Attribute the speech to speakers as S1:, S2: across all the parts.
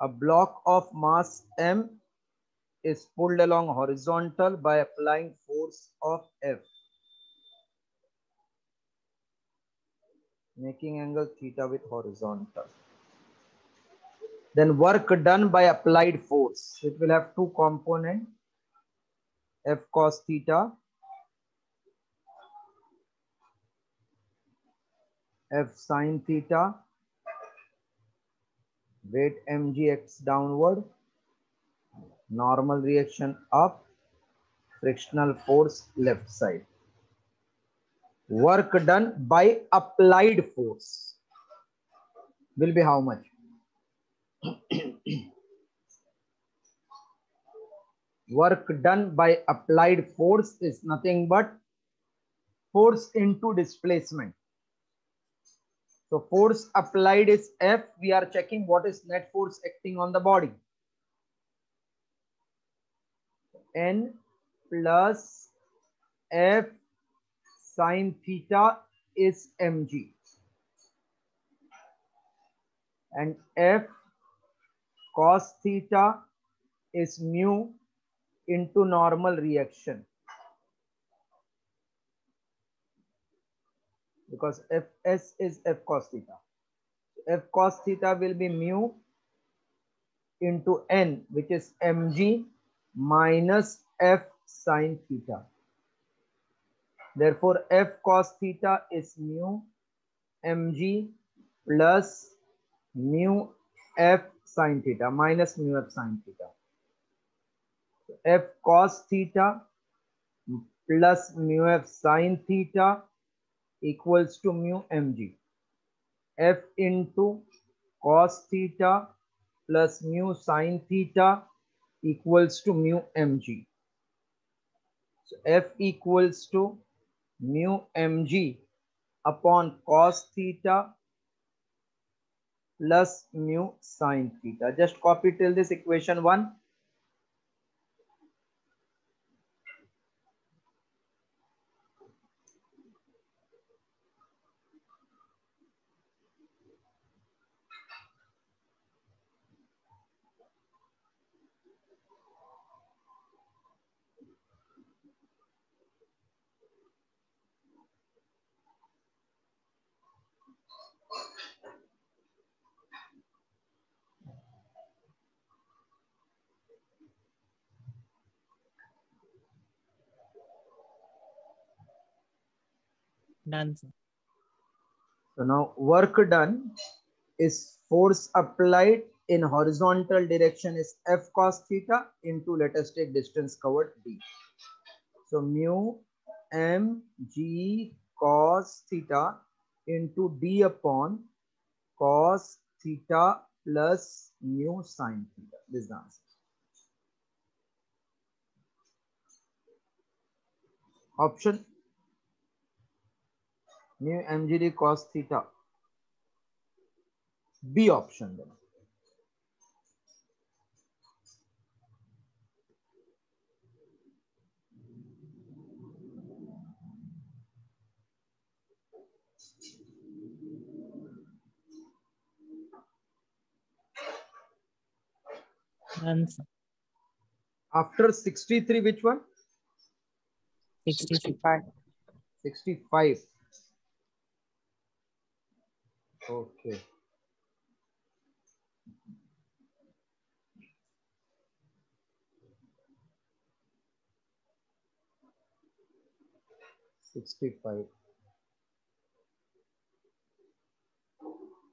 S1: A block of mass m is pulled along horizontal by applying force of F, making angle theta with horizontal. Then work done by applied force. It will have two components, F cos theta, F sin theta, weight mgx downward, normal reaction up, frictional force left side. Work done by applied force will be how much? Work done by applied force is nothing but force into displacement. So force applied is F. We are checking what is net force acting on the body. N plus F sin theta is mg. And F cos theta is mu into normal reaction. Because Fs is F cos theta. F cos theta will be mu into N, which is mg minus F sin theta. Therefore, F cos theta is mu mg plus mu F sin theta minus mu F sin theta. So F cos theta plus mu F sin theta equals to mu mg. F into cos theta plus mu sin theta equals to mu mg. So F equals to mu mg upon cos theta plus mu sin theta. Just copy till this equation 1.
S2: Done, sir.
S1: So now work done is force applied in horizontal direction is F cos theta into, let us take distance covered d. So mu mg cos theta into d upon cos theta plus mu sin theta. This is the answer. Option mu mgd cos theta. B option then.
S2: Done, sir.
S1: After 63, which one?
S2: 65.
S1: 65. Okay.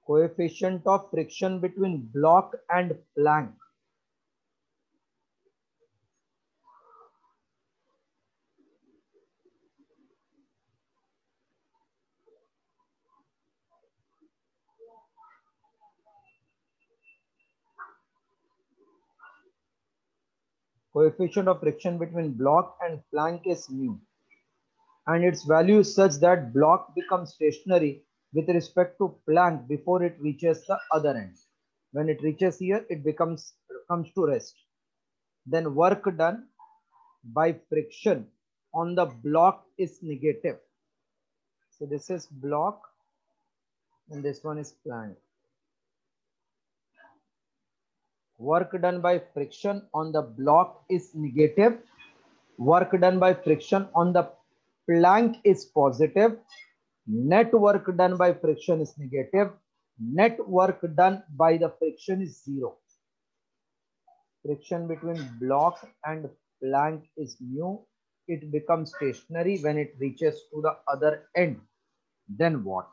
S1: Coefficient of friction between block and plank. Coefficient of friction between block and plank is mu, and its value is such that block becomes stationary with respect to plank before it reaches the other end. When it reaches here, it comes to rest. Then work done by friction on the block is negative. So this is block and this one is plank. Work done by friction on the block is negative. Work done by friction on the plank is positive. Net work done by friction is negative. Net work done by the friction is 0. Friction between block and plank is mu. It becomes stationary when it reaches to the other end. Then what?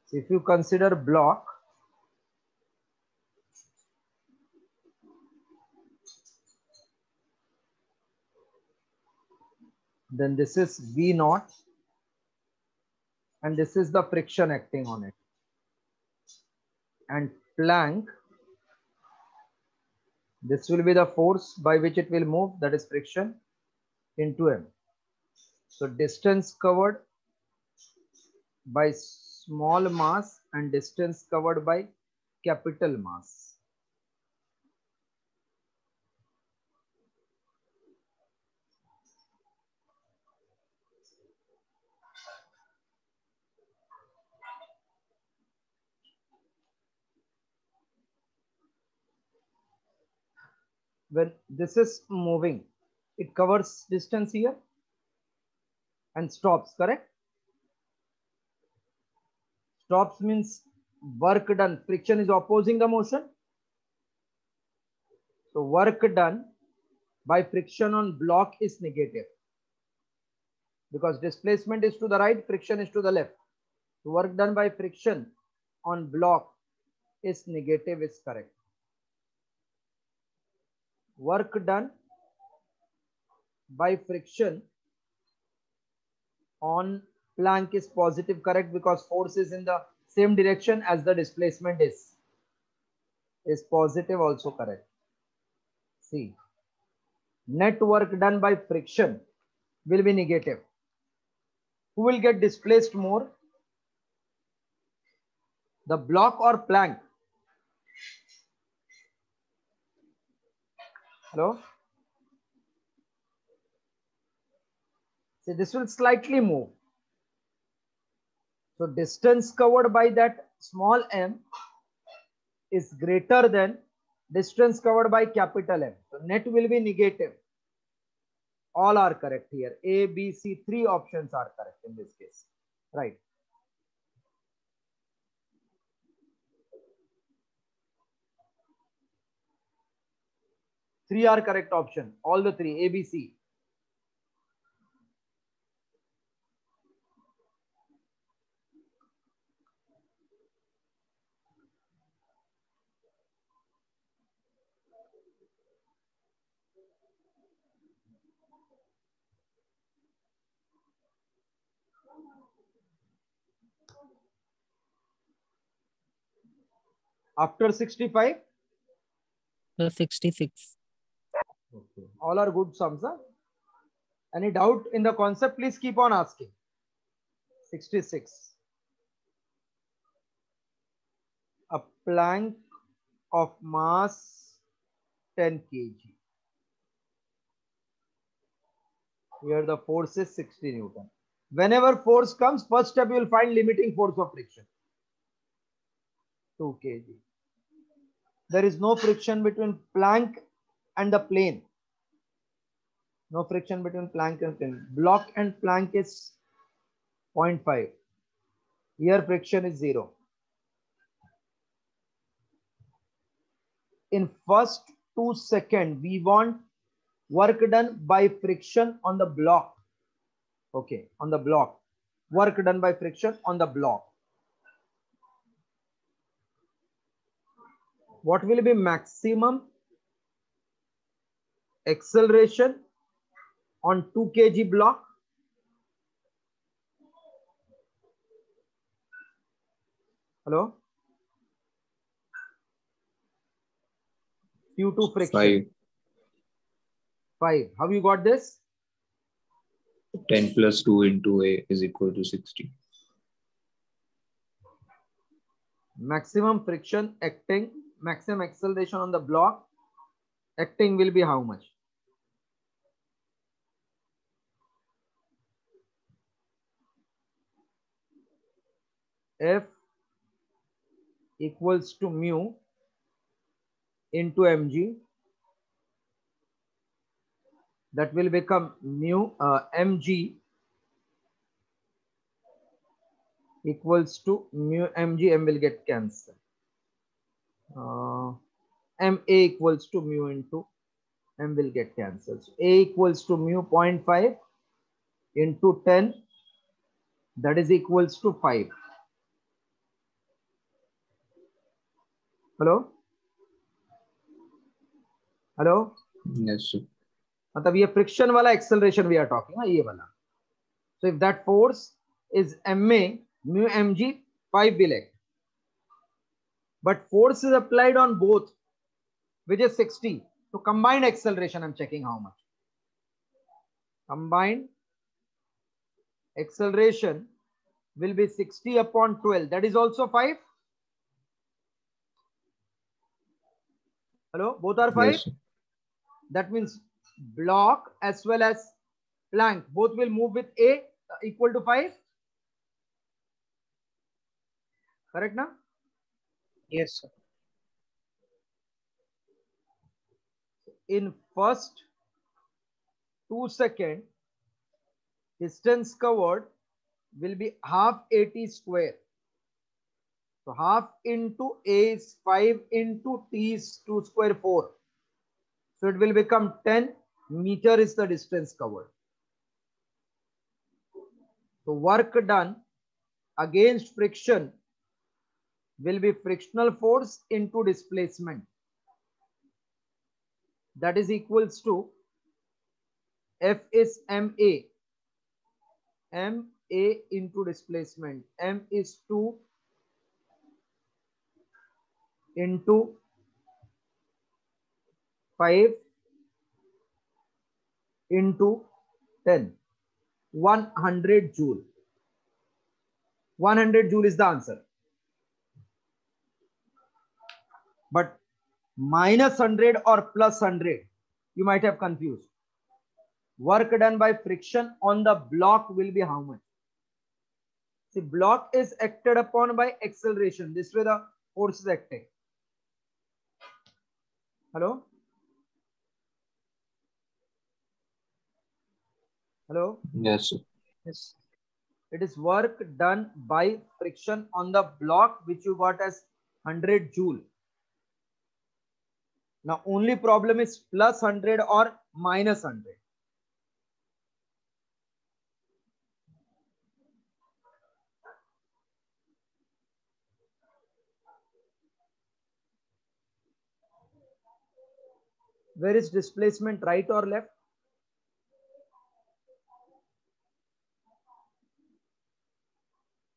S1: So if you consider block, then this is V naught, and this is the friction acting on it. And plank, this will be the force by which it will move, that is friction, into M. So distance covered by small mass and distance covered by capital mass. When this is moving, it covers distance here and stops, correct? Stops means work done. Friction is opposing the motion. So work done by friction on block is negative, because displacement is to the right, friction is to the left. So work done by friction on block is negative is correct. Work done by friction on plank is positive, correct, because force is in the same direction as the displacement is positive, also correct. See, net work done by friction will be negative. Who will get displaced more? The block or plank? Hello? See, this will slightly move. So distance covered by that small m is greater than distance covered by capital M. So net will be negative. All are correct here. A, B, C, 3 options are correct in this case. Right. Three are correct option. All the 3, A, B, C. After 65?
S2: 66.
S1: Okay. All are good sums. Huh? Any doubt in the concept? Please keep on asking. 66. A plank of mass 10 kg. Here the force is 60 Newton. Whenever force comes, first step you will find limiting force of friction. 2 kg. There is no friction between plank and the plane. No friction between plank and plane. Block and plank is 0.5. Here friction is 0. In first 2 seconds, we want work done by friction on the block. Okay, on the block. Work done by friction on the block. What will be maximum acceleration on 2 kg block? Hello? Due to friction. 5. How you got this?
S3: 10 plus 2 into A is equal to 60.
S1: Maximum friction acting, maximum acceleration on the block acting will be how much? F equals to mu into mg. That will become mu mg equals to mu mg. M will get cancelled. Ma equals to mu into m will get cancelled. So A equals to mu 0.5 into 10, that is equals to 5. Hello? Hello?
S3: Yes, sir.
S1: मतलब ये friction वाला acceleration we are talking है, ये वाला. So if that force is ma, mu mg, 5 will act. But force is applied on both, which is 60. So combined acceleration, I'm checking how much. Combined acceleration will be 60 upon 12. That is also 5. Hello? Both are 5?
S3: Yes, sir.
S1: That means block as well as plank both will move with A equal to 5. Correct now?
S2: Yes, sir.
S1: In first 2 seconds, distance covered will be half AT square. So half into A is 5 into T is 2 square 4. So it will become 10 meter is the distance covered. So work done against friction will be frictional force into displacement. That is equals to F is MA. MA into displacement. M is 2 into 5 into 10. 100 joule. 100 joule is the answer. But minus 100 or plus 100, you might have confused. Work done by friction on the block will be how much? See, block is acted upon by acceleration. This way the force is acting. Hello? Hello?
S3: Yes, sir.
S2: Yes.
S1: It is work done by friction on the block which you got as 100 joule. Now only problem is plus 100 or minus 100. Where is displacement, right or left?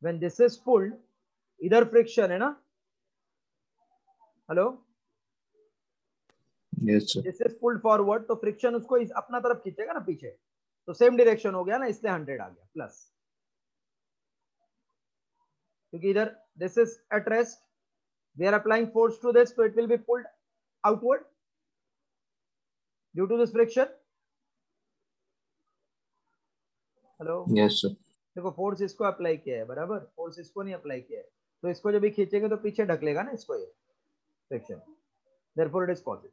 S1: When this is pulled, इधर friction है ना? Hello?
S3: Yes, sir.
S1: This is pulled forward, तो friction उसको अपना तरफ खींचेगा ना पीछे, तो सेम डायरेक्शन हो गया ना, इसलिए 100 आ गया प्लस. क्योंकि इधर this is at rest, we are applying force to this, so it will be pulled outward due to this friction. Hello?
S3: Yes, sir.
S1: देखो फोर्स इसको अप्लाई किया है, बराबर, फोर्स इसको नहीं अप्लाई किया है, तो इसको जब भी खींचेंगे तो पीछे ढकलेगा ना इसको, ये friction, therefore it is positive.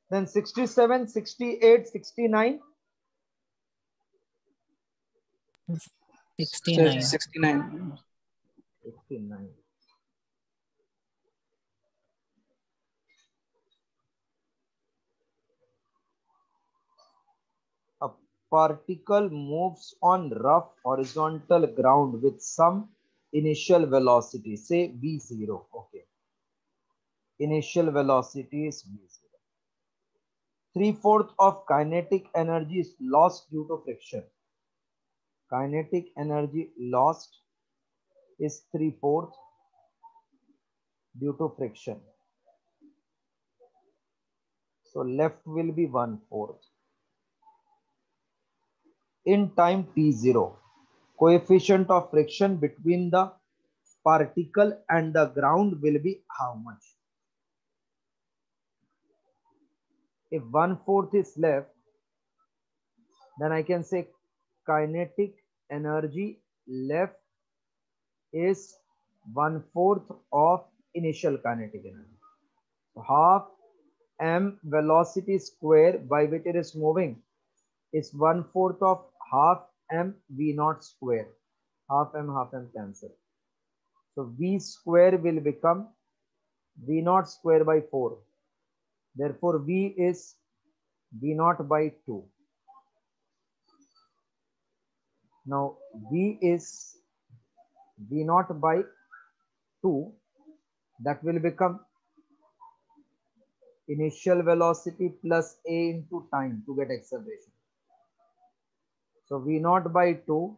S1: Then 67, 68, 69.
S2: 69.
S4: 69.
S1: 69. A particle moves on rough horizontal ground with some initial velocity, say v0. Okay. Initial velocity is v0. 3/4 of kinetic energy is lost due to friction. Kinetic energy lost is 3/4 due to friction. So left will be 1/4. In time t0, coefficient of friction between the particle and the ground will be how much? If 1/4 is left, then I can say kinetic energy left is 1/4 of initial kinetic energy. So half m velocity square by which it is moving is 1/4 of half m v naught square. Half m cancel. So v square will become v naught square by 4. Therefore, v is v naught by 2. Now, v is v naught by 2. That will become initial velocity plus a into time to get acceleration. So, v naught by 2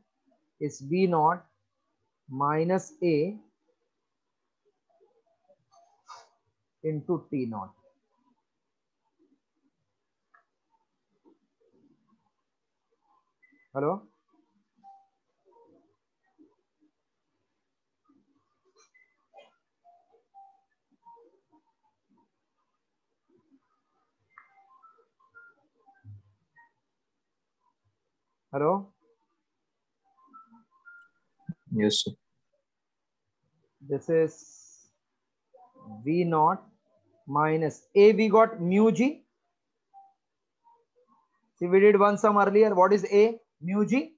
S1: is v naught minus a into t naught. Hello? Hello?
S3: Yes, sir.
S1: This is v naught minus a, we got mu g. See, we did one sum earlier. What is a? Mu g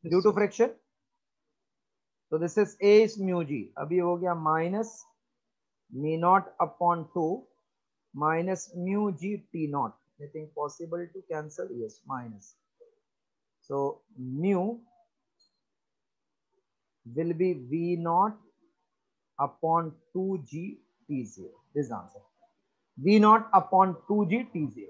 S1: due to friction. So this is a is mu g. अभी हो गया minus mu naught upon 2 minus mu g t naught. Anything possible to cancel? Yes, minus. So mu will be v naught upon 2g t0. This is answer. V naught upon 2g t0.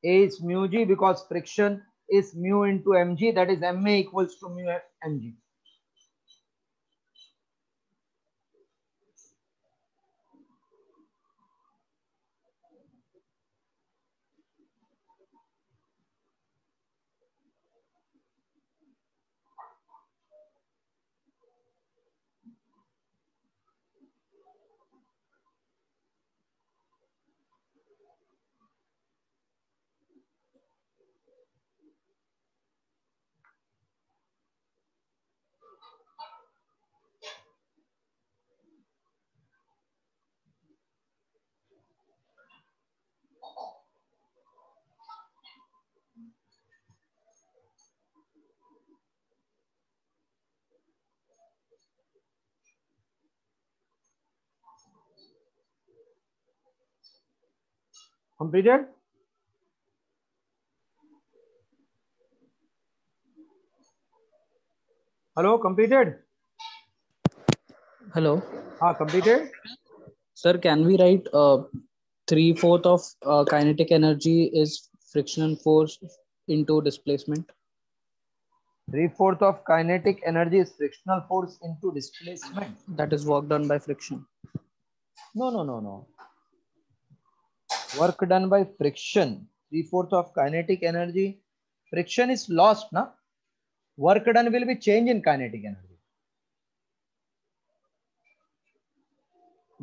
S1: A is mu g because friction is mu into mg, that is ma equals to mu mg. Completed? Hello, completed?
S4: Hello.
S1: Completed?
S4: Sir, can we write 3/4 of kinetic energy is frictional force into displacement?
S1: 3/4 of kinetic energy is frictional force into displacement.
S4: That is work done by friction.
S1: No. Work done by friction. 3/4 of kinetic energy. Friction is lost, na? Work done will be change in kinetic energy.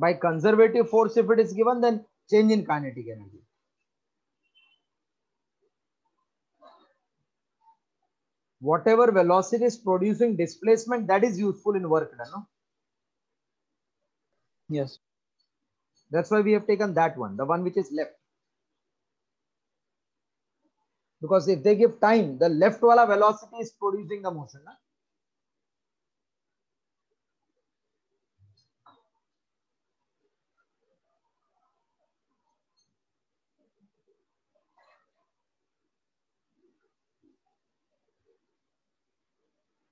S1: By conservative force, if it is given, then change in kinetic energy. Whatever velocity is producing displacement, that is useful in work done, no?
S4: Yes.
S1: That's why we have taken that one, the one which is left. Because if they give time, the left wala velocity is producing the motion, na?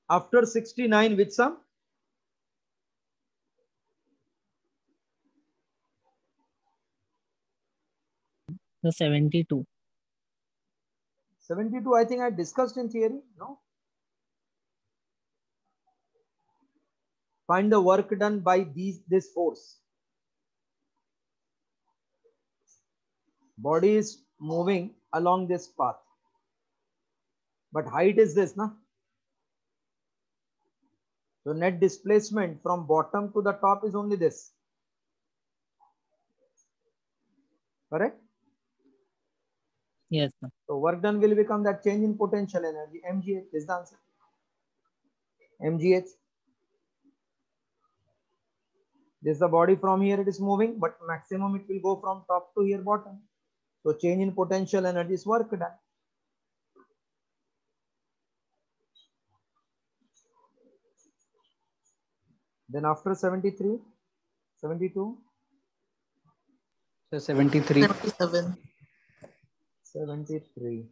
S1: After 69, which sum?
S2: The 72.
S1: 72, I think I discussed in theory, no? Find the work done by this force. Body is moving along this path, but height is this, na? So net displacement from bottom to the top is only this. Correct?
S2: Yes, sir.
S1: So work done will become that change in potential energy, mgh. Is the answer. mgh. This is the body, from here it is moving, but maximum it will go from top to here bottom. So change in potential energy is work done. Then after 73, 72,
S4: So 73.
S5: 77.
S1: 73.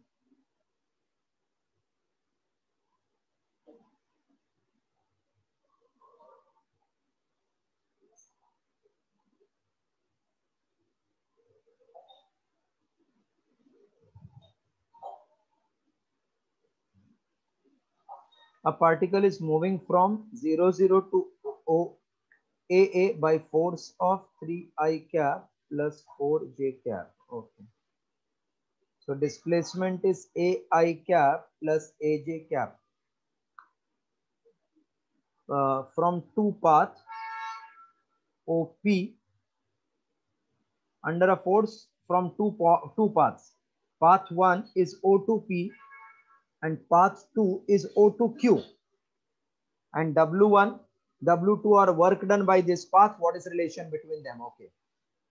S1: A particle is moving from 0, 0 to O, AA by force of 3I cap plus 4J cap. Okay. So displacement is AI cap plus AJ cap. From two paths, OP, under a force from two paths. Path 1 is O2P and path 2 is O2Q. And W1, W2 are work done by this path. What is the relation between them? Okay.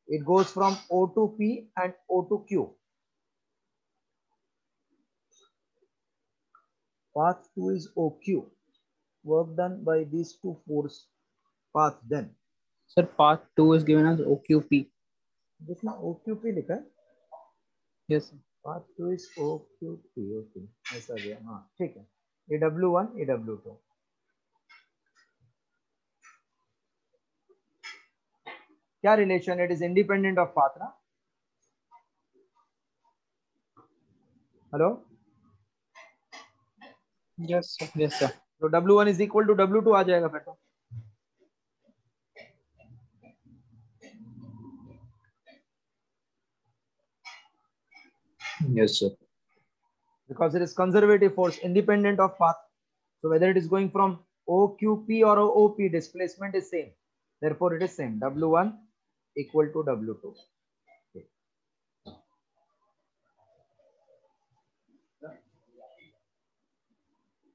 S1: It goes from O2P and O2Q. Path 2 is OQ. Work done by these two force paths then.
S4: Sir, path 2 is given as OQP.
S1: जिसमें OQP लिखा है.
S4: Yes, sir.
S1: Path 2 is OQP. Okay. ऐसा गया. हाँ ठीक है. ये W1, ये W2. क्या relation? It is independent of path ना? Hello?
S4: Yes, sir. Yes, sir.
S1: तो W1 is equal to W2 आ जाएगा फिर तो.
S3: Yes, sir.
S1: Because it is conservative force independent of path. So whether it is going from OQP or OP, displacement is same. Therefore it is same. W1 equal to W2. Okay.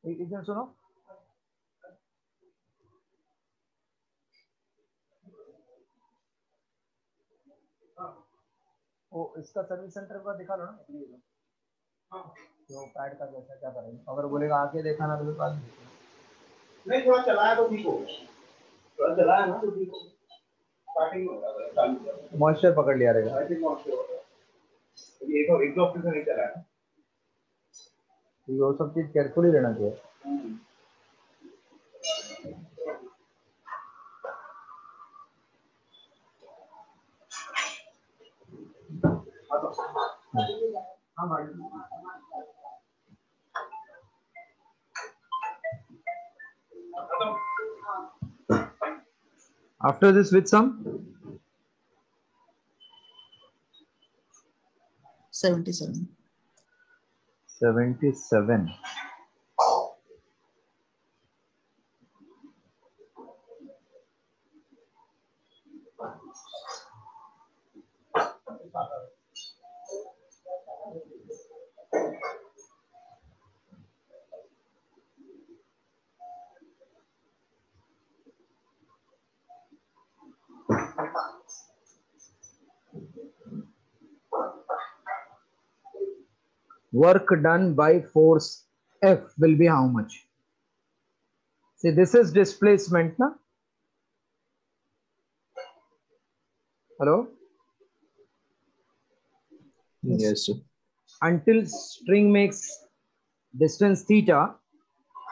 S1: इधर सुनो. वो इसका service centre का दिखा लो ना. जो pad का जैसा क्या करेंगे. अगर बोलेगा आके देखा ना तो बाद नहीं थोड़ा चलाया तो ठीक हो. थोड़ा चलाया ना तो ठीक हो. स्टार्टिंग मॉइस्चर पकड़ लिया रहेगा. आई थिंक मॉइस्चर ये तो एक ऑप्शन से नहीं चला है. ये सब चीज केयरफुली रहना चाहिए. After this, with some
S5: 77.
S1: 77. Work done by force F will be how much? See, this is displacement, na? Hello?
S3: Yes, sir.
S1: Until string makes distance theta,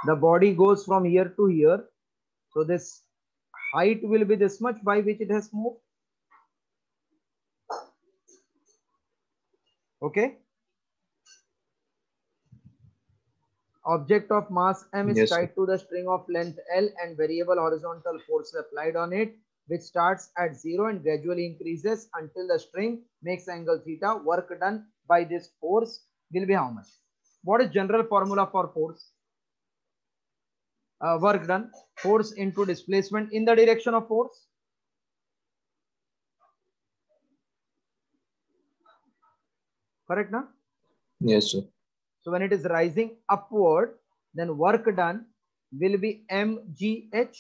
S1: the body goes from here to here. So this height will be this much by which it has moved. Okay. Object of mass m is
S3: Yes,
S1: tied to the string of length L and variable horizontal force applied on it. which starts at 0 and gradually increases until the string makes angle theta. Work done by this force will be how much? What is general formula for force? Work done, force into displacement in the direction of force. Correct, na?
S3: Yes, sir.
S1: So when it is rising upward, then work done will be mgh.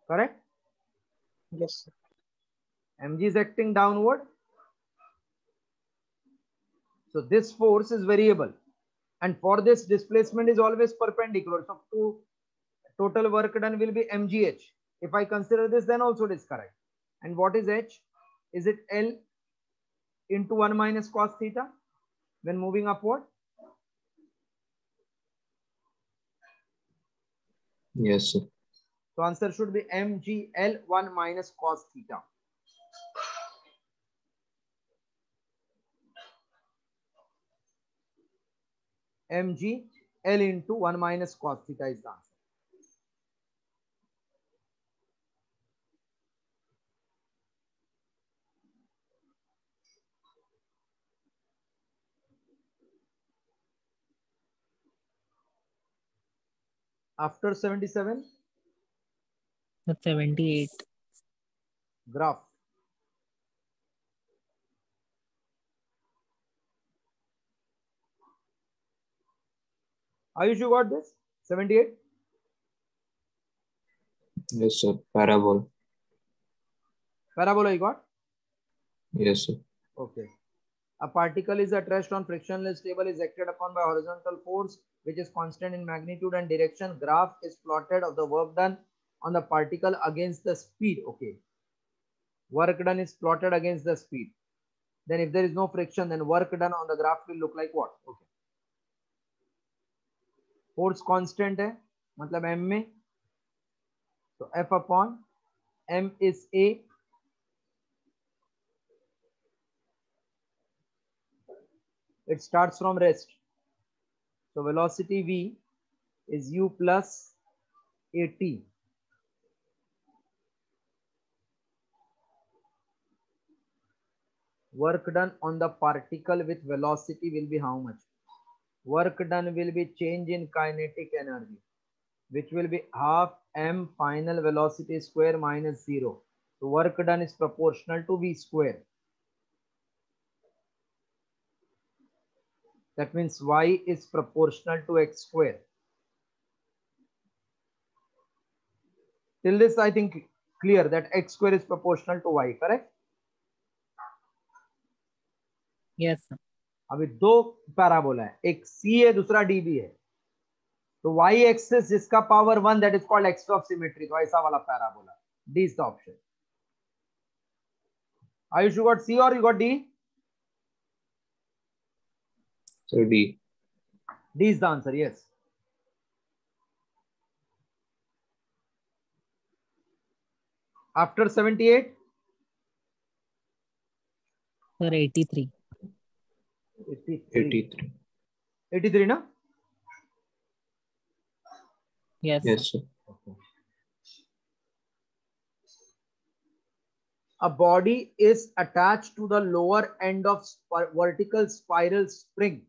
S1: Correct?
S4: Yes, sir.
S1: Mg is acting downward. So this force is variable. And for this, displacement is always perpendicular. So total work done will be mgh. If I consider this, then also it is correct. And what is h? Is it L into 1 minus cos theta when moving upward?
S3: Yes, sir.
S1: So answer should be mgl 1 minus cos theta. mg L into 1 minus cos theta is the answer. After 77,
S2: The 78.
S1: graph. Ayush, you got this? 78?
S3: Yes, sir. Parabol.
S1: Parabola you got?
S3: Yes, sir.
S1: Okay. A particle is at rest on frictionless table, is acted upon by horizontal force which is constant in magnitude and direction. Graph is plotted of the work done on the particle against the speed. Okay. Work done is plotted against the speed. Then if there is no friction, then work done on the graph will look like what? Okay. Force constant है, मतलब m में, so F upon m is A. It starts from rest. So velocity v is u plus at. Work done on the particle with velocity will be how much? Work done will be change in kinetic energy, which will be half m final velocity square minus 0. So work done is proportional to v square. That means y is proportional to x square. Till this, I think clear that x square is proportional to y, correct?
S2: Yes, sir.
S1: अभी दो parabola है, एक c है, दूसरा db है. तो y axis जिसका power 1, that is called axis of symmetry. तो ऐसा वाला parabola. D is the option. Ayush, you got C or you got D?
S3: So D.
S1: D is the answer, yes. After 78?
S2: Sir, 83.
S3: 83.
S1: 83, na?
S2: Yes, sir.
S3: Yes, sir.
S1: Okay. A body is attached to the lower end of vertical spiral spring.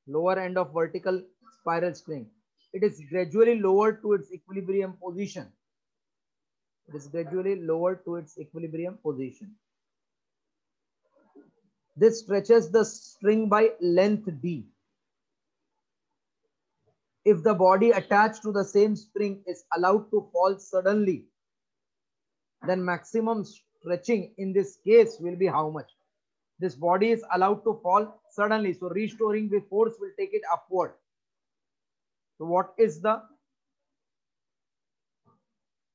S1: Lower end of vertical spiral spring. It is gradually lowered to its equilibrium position. It is gradually lowered to its equilibrium position. This stretches the string by length d. If the body attached to the same spring is allowed to fall suddenly, then maximum stretching in this case will be how much? This body is allowed to fall suddenly, so restoring the force will take it upward. So what is the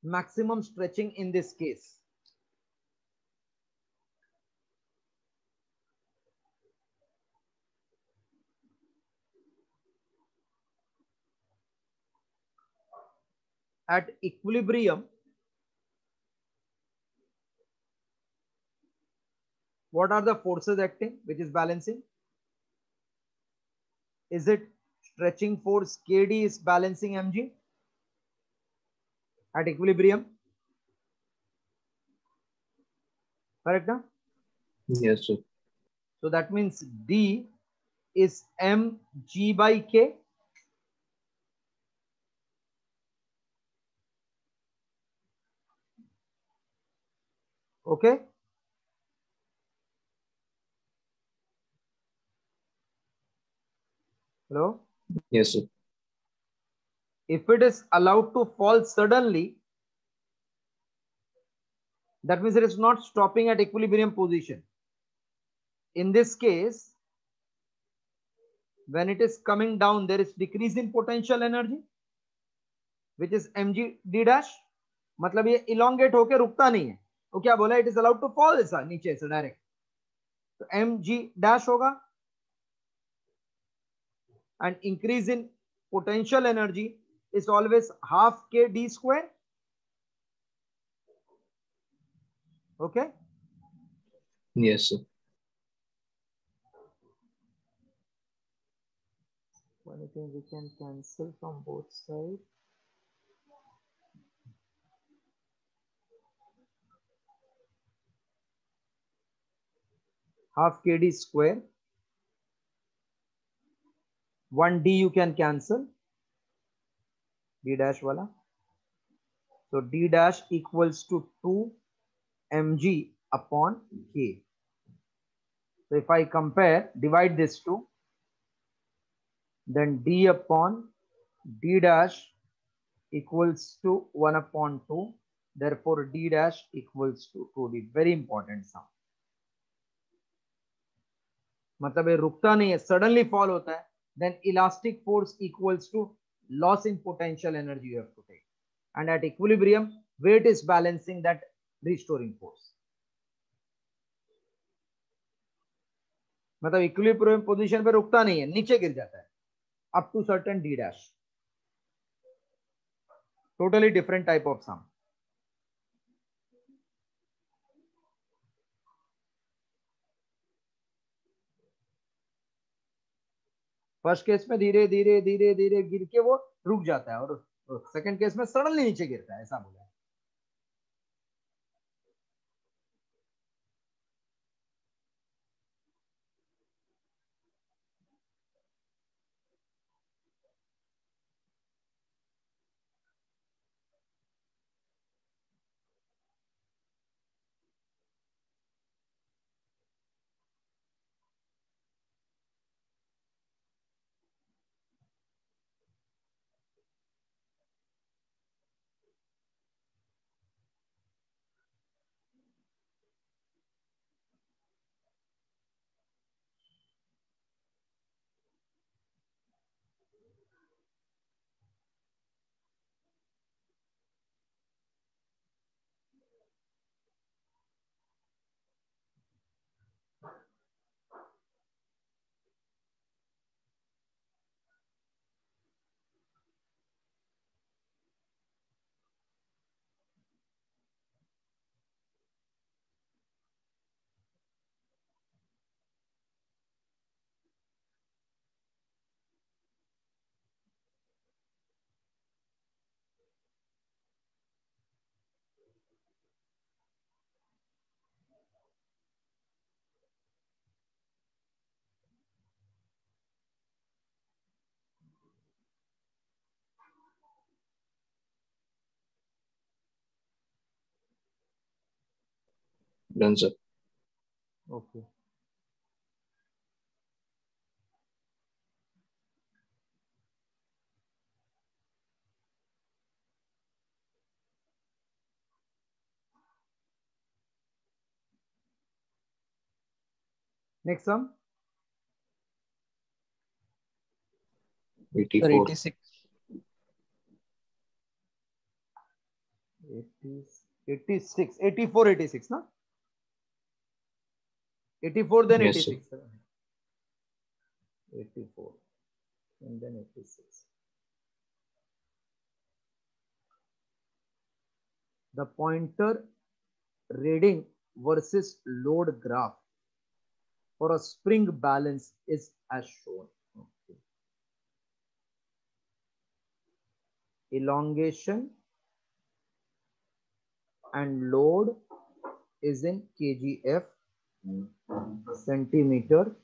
S1: maximum stretching in this case? At equilibrium, what are the forces acting which is balancing? Is it stretching force KD is balancing mg at equilibrium. Correct now?
S3: Yes, sir.
S1: So that means D is mg by k. Okay. Hello.
S3: Yes, sir.
S1: If it is allowed to fall suddenly, that means it is not stopping at equilibrium position. In this case, when it is coming down, there is decrease in potential energy, which is mg d dash. मतलब ये elongate होके रुकता नहीं है. वो क्या बोला? It is allowed to fall ऐसा नीचे से डायरेक्ट. तो mg dash होगा, and increase in potential energy is always half k d square. Okay.
S3: Yes, sir.
S1: Anything we can cancel from both sides. Half kd square. 1d you can cancel. D dash wala. So d dash equals to 2 mg upon k. So if I compare, divide this two, then d upon d dash equals to 1 upon 2. Therefore, d dash equals to 2d. Very important sum. मतलब ये रुकता नहीं है, suddenly fall होता है, then elastic force equals to loss in potential energy you have to take, and at equilibrium weight is balancing that restoring force. मतलब equilibrium position पे रुकता नहीं है, नीचे गिर जाता है up to certain d dash. Totally different type of sum. First case में धीरे धीरे धीरे धीरे गिर के वो रुक जाता है, और सेकंड केस में सडनली नीचे गिरता है, ऐसा बोला है.
S3: Done, sir.
S1: Okay. Next sum.
S3: 84.
S4: 86.
S1: 86, 84, 86, na? 84, then
S3: Yes, sir.
S1: 86. 84, and then 86. The pointer reading versus load graph for a spring balance is as shown. Okay. elongation and load is in kgf centimeter.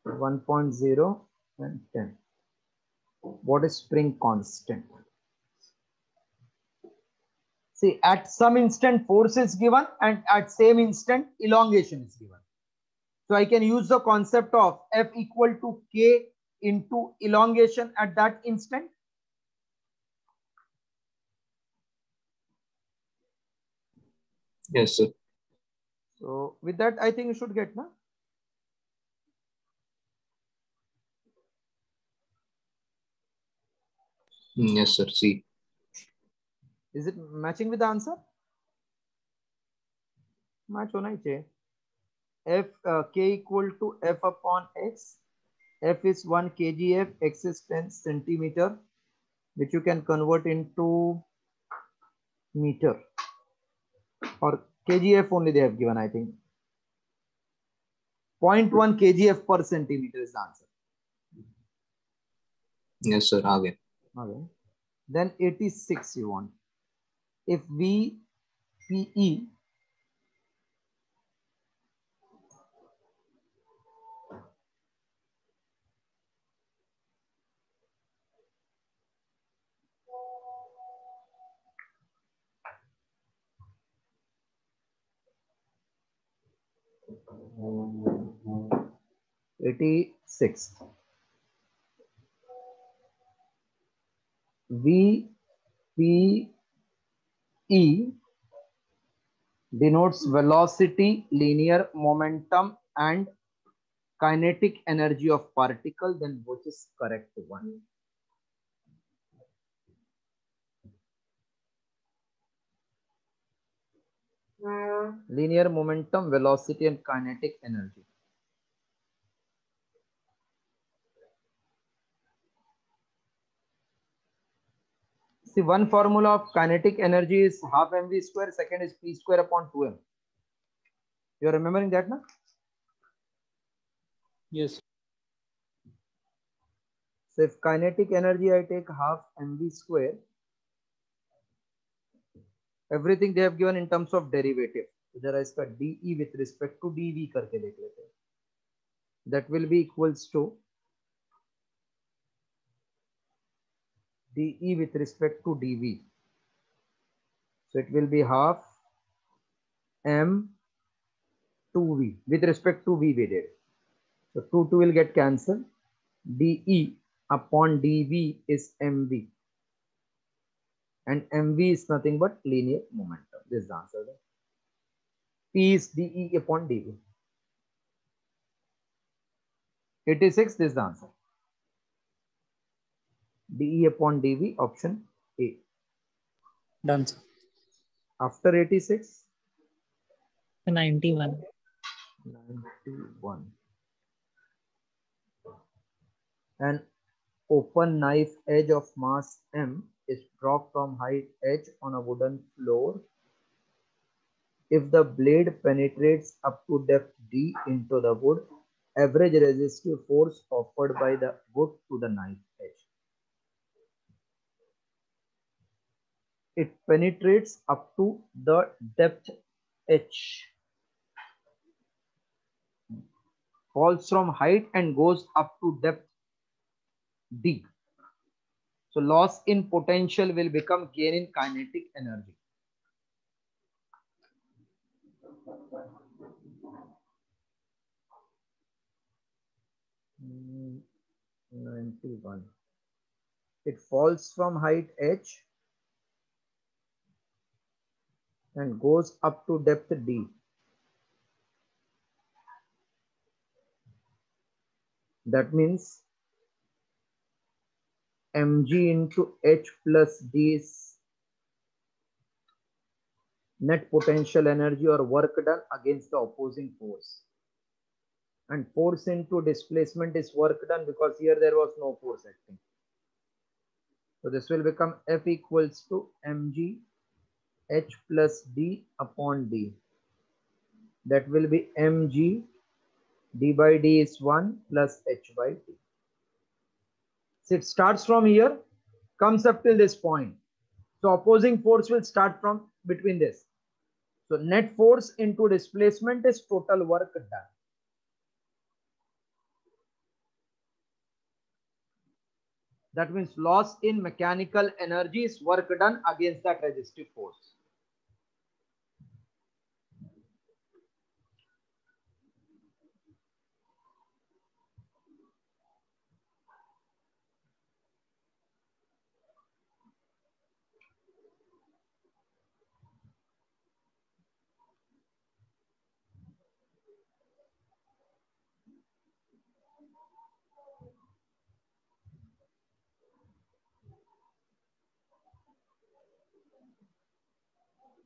S1: One 1.0 and 10. What is spring constant? See, at some instant force is given and at same instant elongation is given. So I can use the concept of F equal to K into elongation at that instant.
S3: Yes, sir.
S1: So with that, I think you should get, na?
S3: Yes, sir. See.
S1: Is it matching with the answer? Match hona hi chahiye. F K equal to F upon X. F is 1 kgf, X is 10 centimeter, which you can convert into meter. Or kgf only they have given, I think. 0.1 kgf per centimeter is the answer.
S3: Yes, sir. Okay.
S1: Okay. Then 86 you want. If VPE VPE denotes velocity, linear momentum, and kinetic energy of particle, then which is correct one? Linear momentum, velocity, and kinetic energy. See, one formula of kinetic energy is half mv square, second is p square upon 2m. You are remembering that, na?
S4: Yes.
S1: So if kinetic energy I take half mv square, everything they have given in terms of derivative. So जरा इसका dE with respect to dV करके देख लेते हैं. That will be equals to dE with respect to dV. So it will be half m 2v with respect to v we did. So 2 will get cancelled. dE upon dV is mv. And mv is nothing but linear momentum. This is the answer. P is dE upon dV. 86, this is the answer. dE upon dV, option A.
S4: Done, sir.
S1: After 86,
S2: 91.
S1: 91. An open knife edge of mass m is dropped from height h on a wooden floor. If the blade penetrates up to depth d into the wood, average resistive force offered by the wood to the knife edge. It penetrates up to the depth h, falls from height and goes up to depth d. So loss in potential will become gain in kinetic energy. Hmm, 91. It falls from height h and goes up to depth d. That means mg into h plus d is net potential energy or work done against the opposing force. And force into displacement is work done because here there was no force acting. So this will become F equals to mg h plus d upon d. That will be mg d by d is 1 plus h by t. So it starts from here, comes up till this point. So opposing force will start from between this. So net force into displacement is total work done. That means loss in mechanical energy is work done against that resistive force.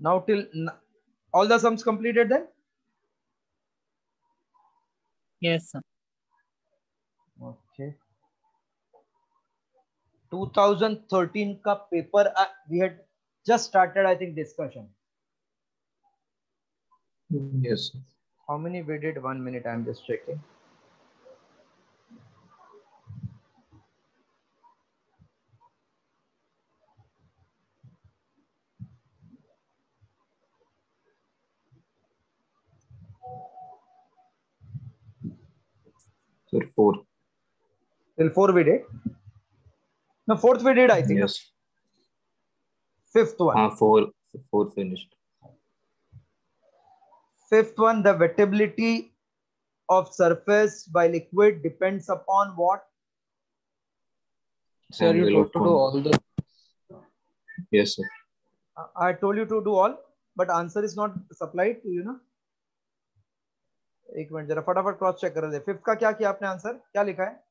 S1: Now till all the sums completed then?
S2: Yes, sir.
S1: Okay. 2013 का paper we had just started, I think, discussion.
S3: Yes.
S1: How many we did? 1 minute, I'm just checking.
S3: Sir, 4.
S1: Till 4 we did. No, 4th we did, I think.
S3: Yes.
S1: 5th one.
S3: 4 finished.
S1: 5th one, the wettability of surface by liquid depends upon what?
S4: Sir, you
S3: Angle
S4: told
S3: of
S4: to do all the.
S3: Yes, sir.
S1: I told you to do all, but answer is not supplied to you, ना? एक minute जरा फटाफट cross check कर दे. 5th का क्या किया आपने answer? क्या लिखा है?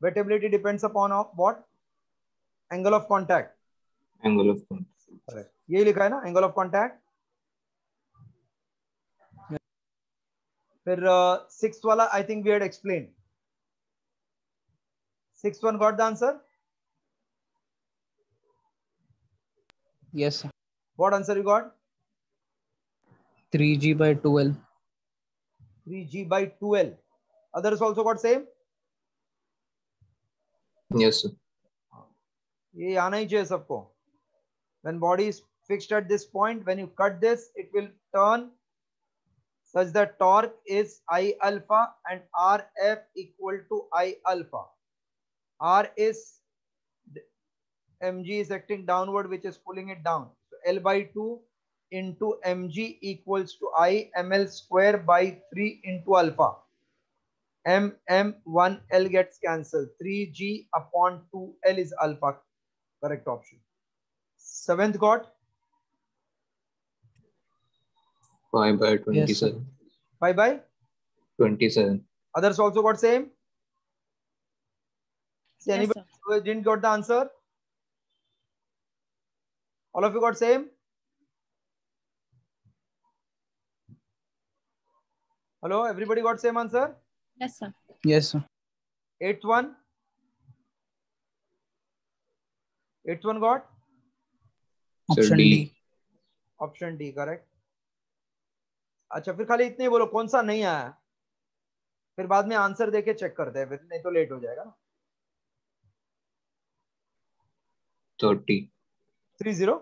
S1: Wettability depends upon of what? Angle of contact.
S3: Angle of contact.
S1: Correct. यही लिखा है ना, angle of contact. फिर 6th वाला I think we had explained. 6th one got the answer?
S4: Yes, sir.
S1: What answer you got?
S4: 3G by 2L.
S1: 3G by 2L. Others also got same?
S3: Yes, sir.
S1: ये आना ही चाहिए सबको. When body is fixed at this point, when you cut this, it will turn such that torque is I alpha and Rf equal to I alpha. R is mg is acting downward, which is pulling it down. So L by 2 into mg equals to I ml square by 3 into alpha. M 1L gets cancelled. 3G upon 2L is alpha. Correct option. 7th got?
S3: 5 by 27.
S4: Yes,
S1: 5 by?
S3: 27.
S1: Others also got same? See,
S2: Yes,
S1: anybody
S2: sir.
S1: who didn't got the answer? All of you got same? Hello, everybody got same answer?
S2: Yes, sir.
S4: Yes, sir.
S1: 8th one? 8th one got?
S3: Sir,
S4: Option
S3: D.
S4: D.
S1: Option D correct. अच्छा, फिर खाली इतने ही बोलो कौन सा नहीं आया, फिर बाद में आंसर देके चेक करते हैं, फिर नहीं तो लेट हो जाएगा ना.
S3: 30.
S1: 30.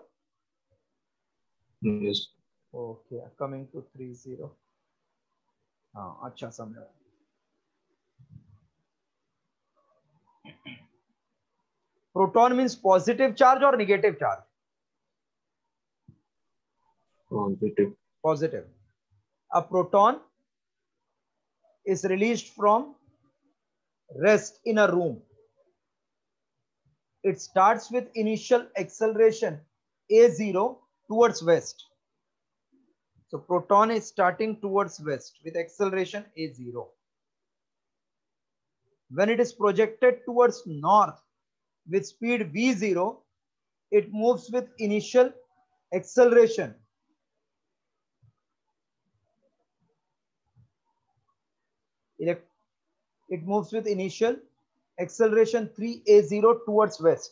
S3: Yes.
S1: Okay, coming to 30. हाँ, अच्छा समझा. प्रोटॉन मीन्स पॉजिटिव चार्ज और negative charge?
S3: Positive.
S1: Positive. A proton is released from rest in a room. It starts with initial acceleration a0 towards west. So proton is starting towards west with acceleration a0. When it is projected towards north with speed v0, it moves with initial acceleration it moves with initial acceleration 3a0 towards west.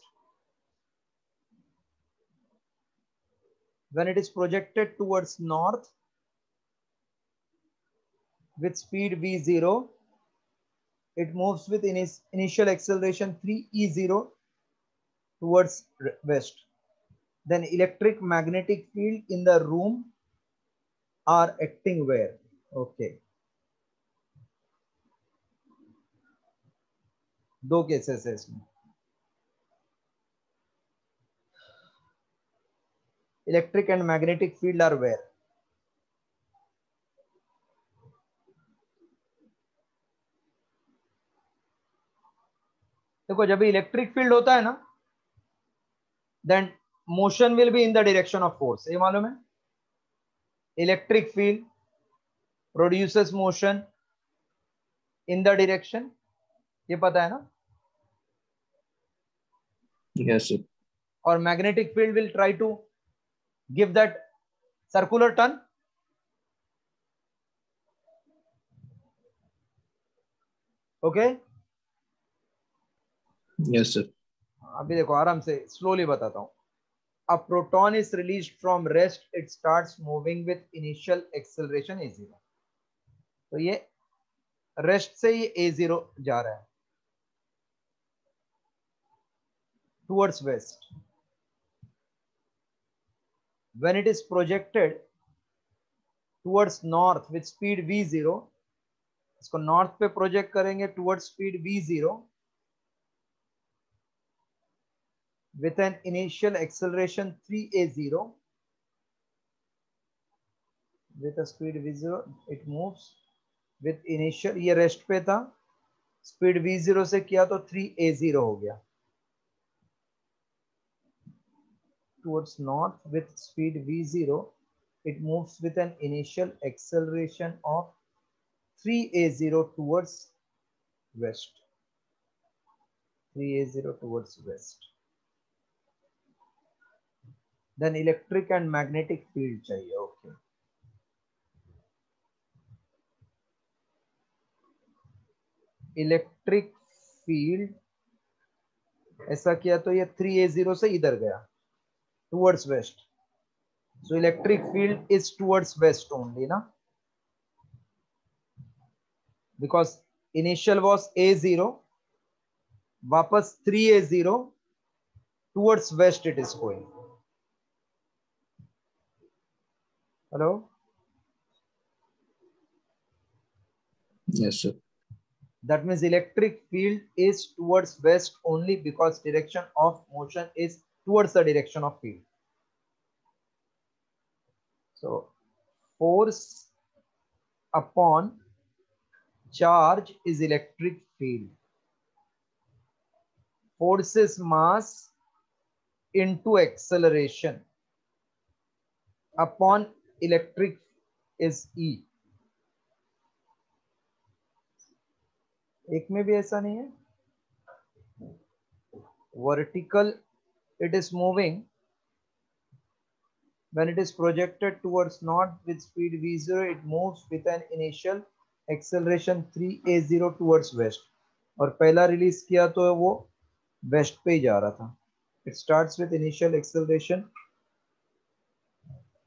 S1: When it is projected towards north with speed v0, it moves with initial acceleration 3e0 towards west. Then electric magnetic field in the room are acting where? Okay, दो cases है इसमें. Electric and magnetic field are where? देखो जब electric field होता है ना, then motion will be in the direction of force. ये मालूम है? Electric field produces motion in the direction, ये पता है ना?
S3: Yes, sir.
S1: और magnetic field will try to give that circular turn. Okay?
S3: Yes, sir.
S1: अभी देखो आराम से slowly बताता हूँ. A proton is released from rest. It starts moving with initial acceleration a0. तो ये रेस्ट से ये a0 जा रहा है towards west. When it is projected towards north with speed v0, इसको नॉर्थ पे प्रोजेक्ट करेंगे towards speed v0 with an initial acceleration 3a0. With a speed v0, it moves with initial, ये rest पे था, speed v0 से किया तो 3a0 हो गया. Towards north with speed v0, it moves with an initial acceleration of 3a0 towards west. 3a0 towards west. Then electric and magnetic field चाहिए. Okay. Electric field ऐसा किया तो ये 3a0 से इधर गया towards west. So electric field is towards west only, na? Because initial was a0, वापस 3a0 towards west it is going. Hello?
S3: Yes, sir.
S1: That means electric field is towards west only because direction of motion is towards the direction of field. So force upon charge is electric field. Force is mass into acceleration upon electric is E. एक में भी ऐसा नहीं है. Vertical it is moving. When it is projected towards north with speed v0, it moves with an initial acceleration 3a0 towards west. और पहला release किया तो वो वेस्ट पे ही जा रहा था. It starts with initial acceleration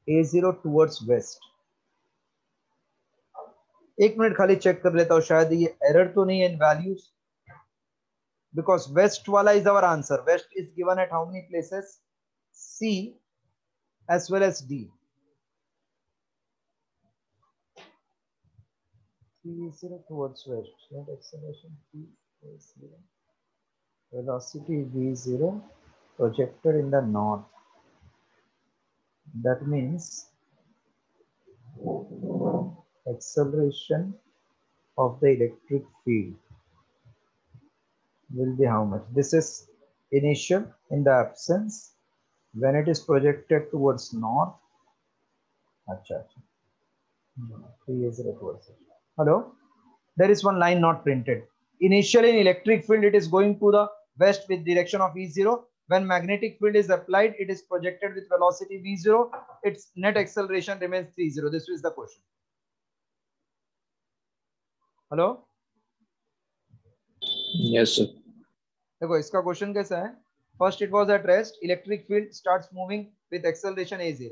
S1: a0 towards west. एक मिनट खाली चेक कर लेता हूँ, शायद ये एरर तो नहीं है इन वैल्यूज, बिकॉज वेस्ट वाला is our answer. West is given at how many places? See as well as D. 3a0 towards west. Net acceleration 3a0. Velocity v0 projected in the north. That means acceleration of the electric field will be how much? This is initial in the absence. When it is projected towards north, acha, 3a0 towards it. Hello, there is one line not printed. Initially in electric field it is going to the west with direction of e0. When magnetic field is applied, it is projected with velocity v0. Its net acceleration remains 3,0. This is the question. Hello?
S3: Yes, sir.
S1: देखो इसका question कैसा है? First it was at rest. Electric field starts moving with acceleration a0.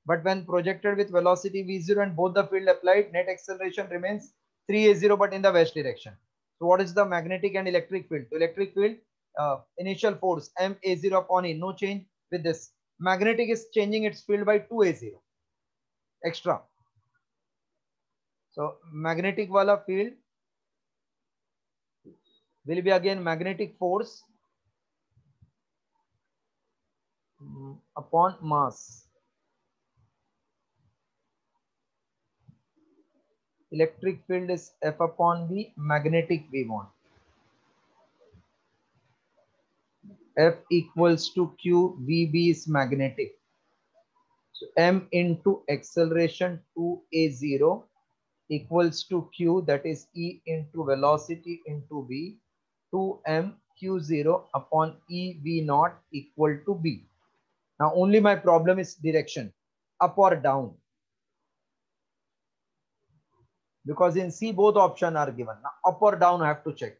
S1: But when projected with velocity v0 and both the field applied, net acceleration remains 3a0 but in the west direction. So what is the magnetic and electric field? So electric field, initial force ma0 upon e, no change with this. Magnetic is changing its field by 2a0 extra. So magnetic wala field will be again magnetic force upon mass. Electric field is F upon V, magnetic V1. F equals to Q, VB is magnetic. So M into acceleration 2a0 equals to Q, that is E into velocity into V, 2m Q0 upon E V0 equal to B. Now only my problem is direction, up or down. Because in C both options are given. Now up or down I have to check.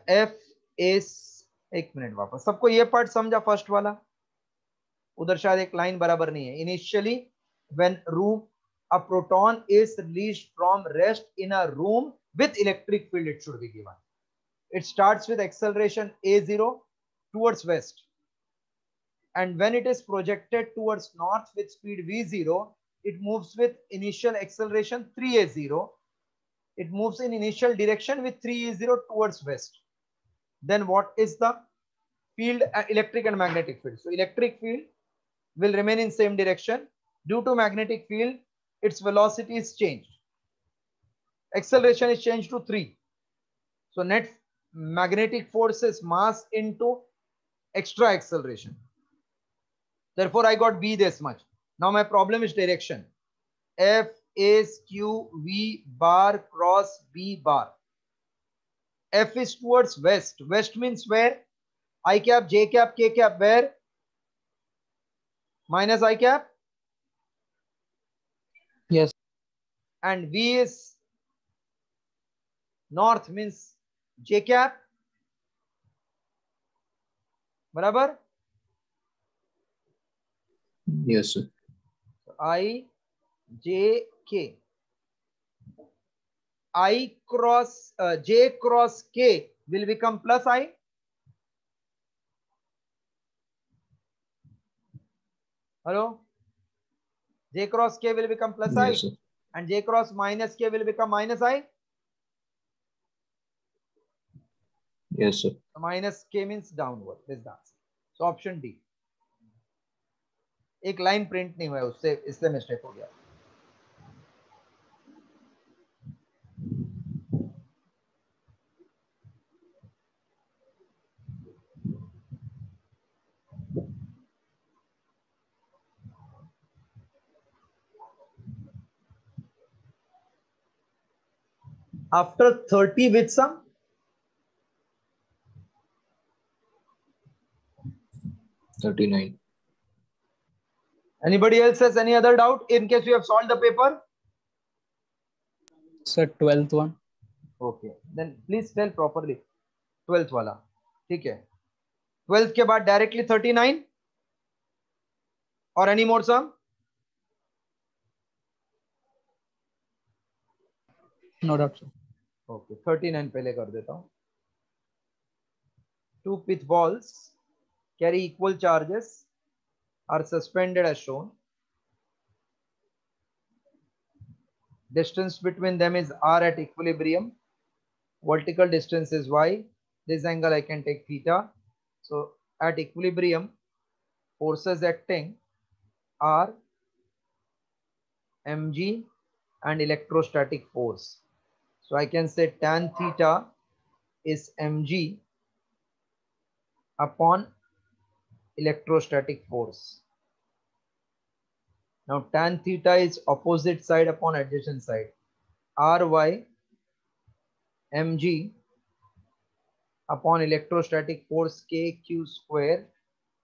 S1: F is, एक minute वापस, सबको ये part समझा first वाला? उधर शायद एक line बराबर नहीं है. Initially when room, a proton is released from rest in a room with electric field, it should be given. It starts with acceleration a0 towards west, and when it is projected towards north with speed v0, it moves with initial acceleration 3a0. It moves in initial direction with 3a0 towards west. Then what is the field, electric and magnetic field? So electric field will remain in same direction. Due to magnetic field, its velocity is changed. Acceleration is changed to 3. So net magnetic force is mass into extra acceleration. Therefore, I got B this much. Now my problem is direction. F is Q V bar cross B bar. F is towards west. West means where? I cap, J cap, K cap, where? Minus I cap?
S4: Yes.
S1: And V is north, means J cap. Barabar?
S3: Yes, sir.
S1: I, J, K. I cross, J cross K will become plus I. Hello? J cross K will become plus I.
S3: Yes, sir.
S1: And J cross minus K will become minus I.
S3: Yes, sir.
S1: So minus K means downward. This is the answer. So option D. एक line print नहीं हुआ है उससे, इसलिए mistake हो गया. After 30 with some?
S3: 39.
S1: Anybody else has any other doubt in case you have solved the paper?
S4: Sir, 12th one.
S1: Okay, then please tell properly. 12th वाला, ठीक है. 12th के बाद directly 39 or any more sum?
S4: No doubt, sir.
S1: Okay, 39 पहले कर देता हूँ. Two pitch balls carry equal charges, are suspended as shown. Distance between them is r at equilibrium. Vertical distance is y. This angle I can take theta. So at equilibrium, forces acting are mg and electrostatic force. So I can say tan theta is mg upon electrostatic force. Now tan theta is opposite side upon adjacent side. Ry mg upon electrostatic force kq square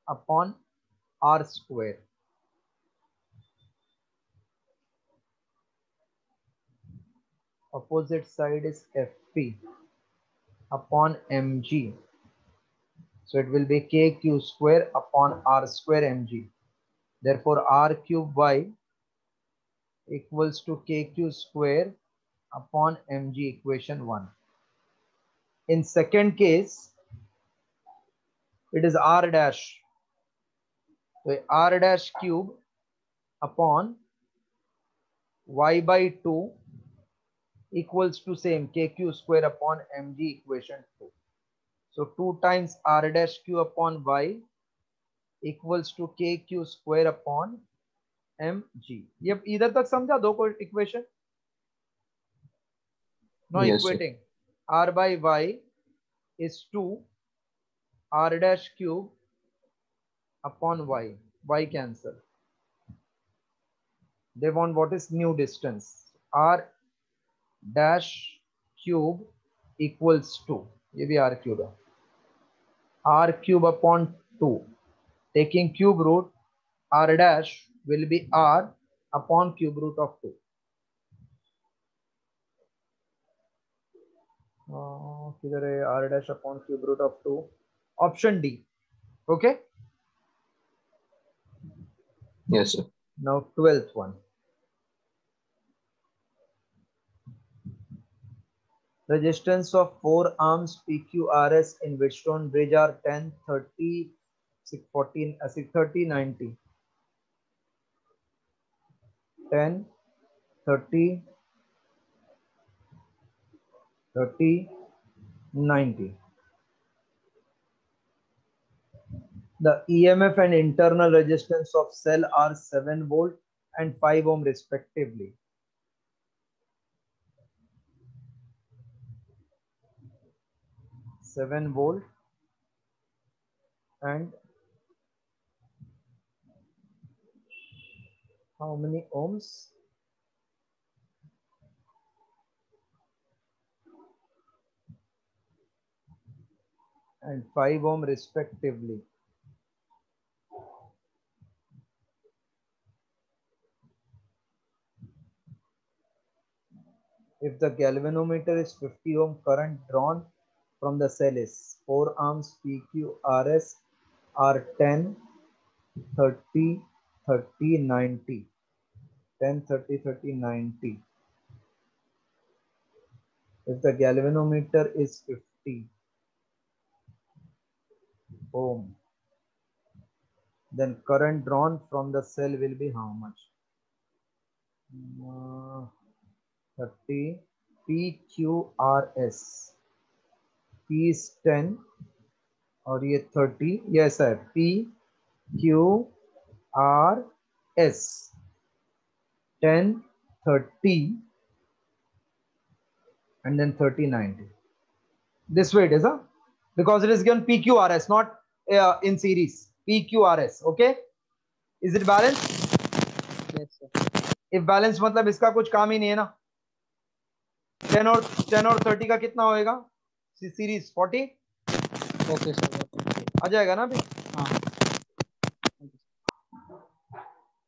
S1: upon r square. Opposite side is Fp upon mg. So it will be kq square upon r square mg. Therefore r cube y equals to kq square upon mg, equation 1. In second case, it is r dash. So r dash cube upon y by 2 equals to same kq square upon mg, equation 2. So 2 times r dash q upon y equals to kq square upon mg. ये इधर तक समझा दो को equation? Now
S3: Yes, sir.
S1: equating r by y is 2 r dash cube upon y. Y cancel. They want what is new distance. R dash cube equals 2. ये भी r cube है. R cube upon 2. Taking cube root, r dash will be r upon cube root of 2. किधर है r dash upon cube root of 2? Option D. Okay.
S3: Yes, sir.
S1: Now 12th one. Resistance of 4 arms PQRS in Wheatstone Bridge are 10, 30, 14, 30, 90. 10, 30, 30, 90. The EMF and internal resistance of cell are 7 volt and 5 ohm respectively. Seven volt and how many ohms? And 5 ohm respectively. If the galvanometer is 50 ohm, current drawn from the cell is 4 arms PQRS are 10, 30, 30, 90. 10, 30, 30, 90. If the galvanometer is 50 ohm, then current drawn from the cell will be how much? 30 PQRS. P is 10 और ये 30. Yes sir. PQRS 10, 30 and then 30, 90. This way it is, huh? Because it is given PQRS, not in series. PQRS. Okay. Is it balanced?
S4: Yes, sir.
S1: If balanced मतलब इसका कुछ काम ही नहीं है ना. 10 और 30 का कितना होएगा? सीरीज 40.
S4: Okay, sir.
S1: आ जाएगा ना अभी?
S4: हाँ.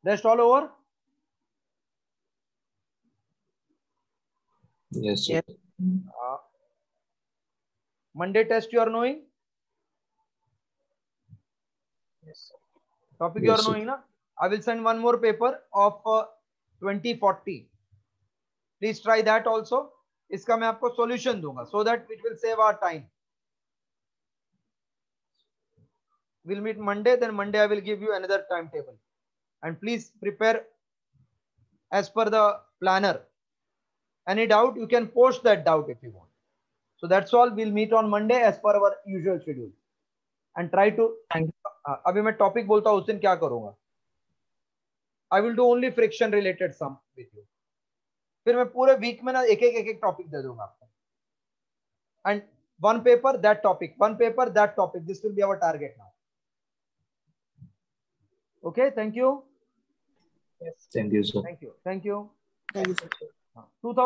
S1: Rest all over?
S3: Yes, sir.
S2: Yes.
S1: Monday test you are knowing?
S4: Yes, sir.
S1: Topic
S3: Yes,
S1: you are
S3: sir.
S1: knowing, na? I will send one more paper of 2040. Please try that also. इसका मैं आपको solution दूंगा so that it will save our time. We'll meet Monday, then Monday I will give you another timetable. And please prepare as per the planner. Any doubt, you can post that doubt if you want. So that's all. We'll meet on Monday as per our usual schedule. And try to. अभी मैं topic बोलता हूँ उस दिन क्या करूँगा? I will do only friction related sum with you. फिर मैं पूरे वीक में ना एक टॉपिक दे दूंगा आपको. And one paper that topic, one paper that topic. This will be our target now. Okay, thank you.
S3: Thank you, sir.
S1: Thank you. Thank you.
S5: Thank you, sir.
S1: 2000